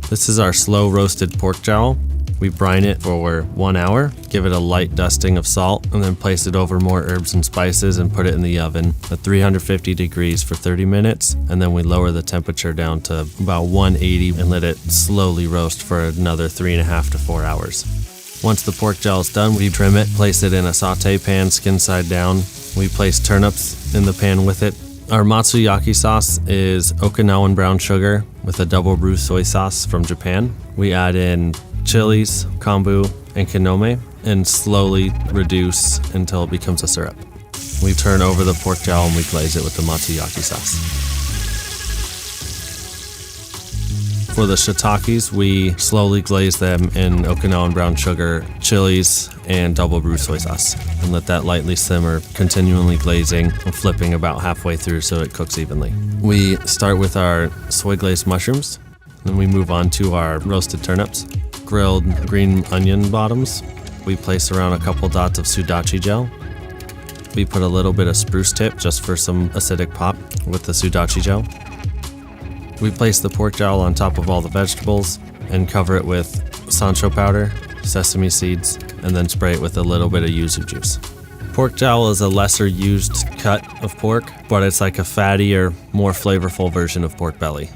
This is our slow roasted pork jowl. We brine it for 1 hour, give it a light dusting of salt, and then place it over more herbs and spices and put it in the oven at 350 degrees for 30 minutes. And then we lower the temperature down to about 180 and let it slowly roast for another 3.5 to 4 hours. Once the pork jowl is done, we trim it, place it in a saute pan, skin side down. We place turnips in the pan with it. Our matsuyaki sauce is Okinawan brown sugar with a double brew soy sauce from Japan. We add in chilies, kombu, and kinome and slowly reduce until it becomes a syrup. We turn over the pork jowl and we glaze it with the matsuyaki sauce. For the shiitakes, we slowly glaze them in Okinawan brown sugar, chilies, and double brew soy sauce and let that lightly simmer, continually glazing and flipping about halfway through so it cooks evenly. We start with our soy glazed mushrooms, then we move on to our roasted turnips, grilled green onion bottoms. We place around a couple dots of sudachi gel. We put a little bit of spruce tip just for some acidic pop with the sudachi gel. We place the pork jowl on top of all the vegetables and cover it with sansho powder, sesame seeds, and then spray it with a little bit of yuzu juice. Pork jowl is a lesser used cut of pork, but it's like a fattier, more flavorful version of pork belly.